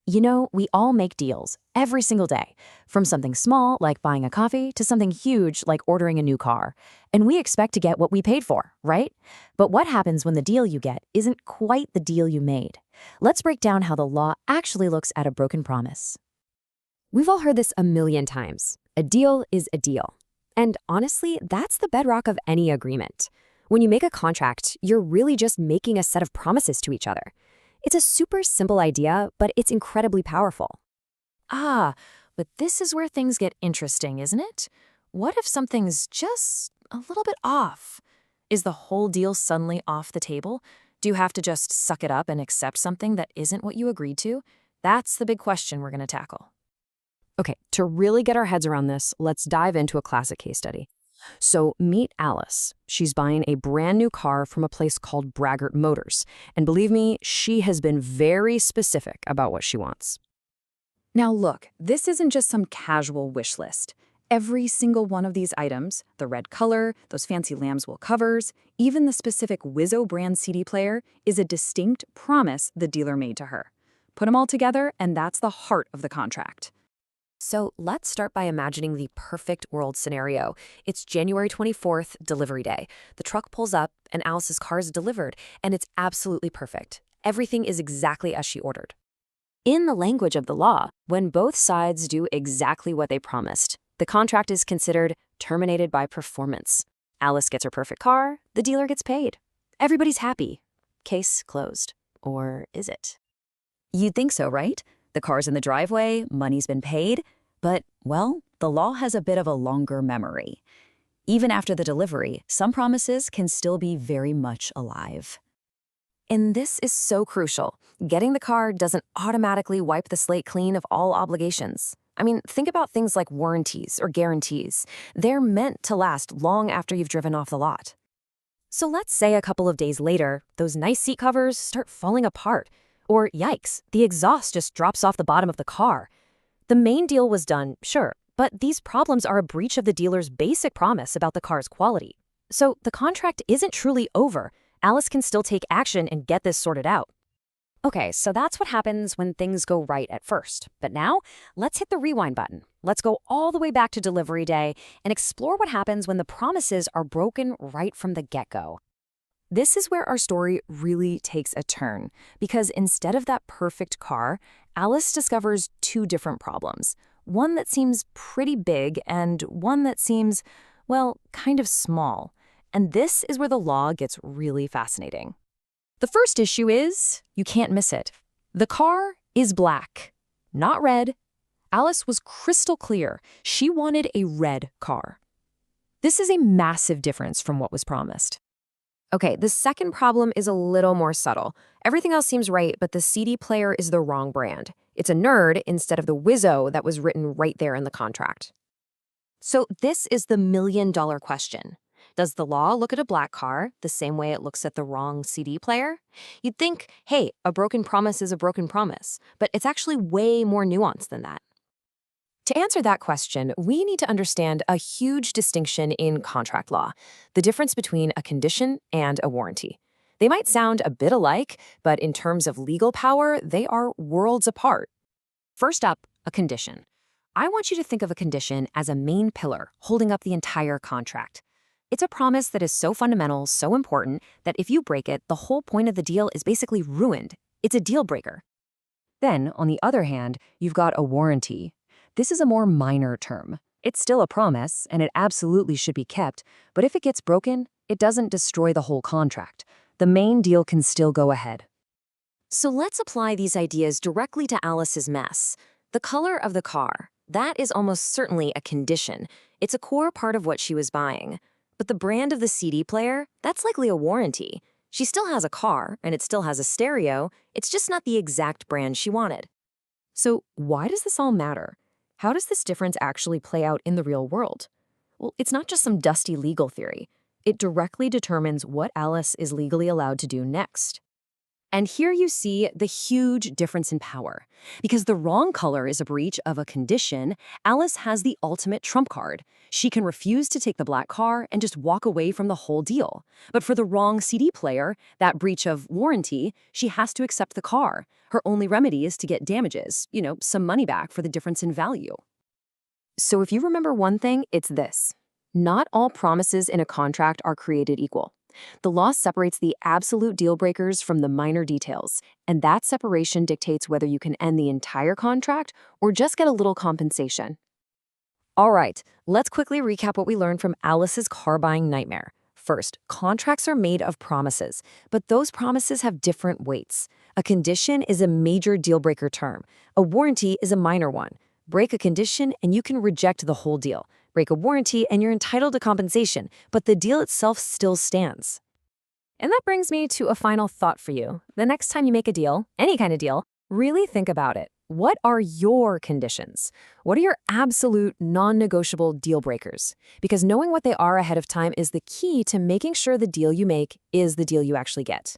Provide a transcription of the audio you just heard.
You know, we all make deals every single day, from something small like buying a coffee to something huge like ordering a new car. And we expect to get what we paid for, right? But what happens when the deal you get isn't quite the deal you made? Let's break down how the law actually looks at a broken promise. We've all heard this a million times. A deal is a deal. And honestly, that's the bedrock of any agreement. When you make a contract, you're really just making a set of promises to each other. It's a super simple idea, but it's incredibly powerful. Ah, but this is where things get interesting, isn't it? What if something's just a little bit off? Is the whole deal suddenly off the table? Do you have to just suck it up and accept something that isn't what you agreed to? That's the big question we're going to tackle. Okay, to really get our heads around this, let's dive into a classic case study. So meet Alice. She's buying a brand new car from a place called Braggart Motors. And believe me, she has been very specific about what she wants. Now look, this isn't just some casual wish list. Every single one of these items, the red color, those fancy lambswool covers, even the specific Wizzo brand CD player, is a distinct promise the dealer made to her. Put them all together, and that's the heart of the contract. So let's start by imagining the perfect world scenario. It's January 24th, delivery day. The truck pulls up and Alice's car is delivered, and it's absolutely perfect. Everything is exactly as she ordered. In the language of the law, when both sides do exactly what they promised, the contract is considered terminated by performance. Alice gets her perfect car, the dealer gets paid. Everybody's happy. Case closed. Or is it? You'd think so, right? The car's in the driveway, money's been paid, but, well, the law has a bit of a longer memory. Even after the delivery, some promises can still be very much alive. And this is so crucial. Getting the car doesn't automatically wipe the slate clean of all obligations. I mean, think about things like warranties or guarantees. They're meant to last long after you've driven off the lot. So let's say a couple of days later, those nice seat covers start falling apart. Or, yikes, the exhaust just drops off the bottom of the car. The main deal was done, sure, but these problems are a breach of the dealer's basic promise about the car's quality. So the contract isn't truly over. Alice can still take action and get this sorted out. Okay, so that's what happens when things go right at first. But now, let's hit the rewind button. Let's go all the way back to delivery day and explore what happens when the promises are broken right from the get-go. This is where our story really takes a turn, because instead of that perfect car, Alice discovers two different problems. One that seems pretty big and one that seems, well, kind of small. And this is where the law gets really fascinating. The first issue is, you can't miss it. The car is black, not red. Alice was crystal clear. She wanted a red car. This is a massive difference from what was promised. Okay, the second problem is a little more subtle. Everything else seems right, but the CD player is the wrong brand. It's a Nerd instead of the Wizzo that was written right there in the contract. So this is the million-dollar question. Does the law look at a black car the same way it looks at the wrong CD player? You'd think, hey, a broken promise is a broken promise, but it's actually way more nuanced than that. To answer that question, we need to understand a huge distinction in contract law, the difference between a condition and a warranty. They might sound a bit alike, but in terms of legal power, they are worlds apart. First up, a condition. I want you to think of a condition as a main pillar holding up the entire contract. It's a promise that is so fundamental, so important, that if you break it, the whole point of the deal is basically ruined. It's a deal breaker. Then, on the other hand, you've got a warranty. This is a more minor term. It's still a promise, and it absolutely should be kept, but if it gets broken, it doesn't destroy the whole contract. The main deal can still go ahead. So let's apply these ideas directly to Alice's mess. The color of the car, that is almost certainly a condition. It's a core part of what she was buying. But the brand of the CD player, that's likely a warranty. She still has a car, and it still has a stereo. It's just not the exact brand she wanted. So why does this all matter? How does this difference actually play out in the real world? Well, it's not just some dusty legal theory. It directly determines what Alice is legally allowed to do next. And here you see the huge difference in power. Because the wrong color is a breach of a condition, Alice has the ultimate trump card. She can refuse to take the black car and just walk away from the whole deal. But for the wrong CD player, that breach of warranty, she has to accept the car. Her only remedy is to get damages, some money back for the difference in value. So if you remember one thing, it's this. Not all promises in a contract are created equal. The law separates the absolute deal breakers from the minor details, and that separation dictates whether you can end the entire contract or just get a little compensation. All right, let's quickly recap what we learned from Alice's car buying nightmare. First, contracts are made of promises, but those promises have different weights. A condition is a major deal breaker term. A warranty is a minor one. Break a condition and you can reject the whole deal. Break a warranty and you're entitled to compensation, but the deal itself still stands. And that brings me to a final thought for you. The next time you make a deal, any kind of deal, really think about it. What are your conditions? What are your absolute non-negotiable deal breakers? Because knowing what they are ahead of time is the key to making sure the deal you make is the deal you actually get.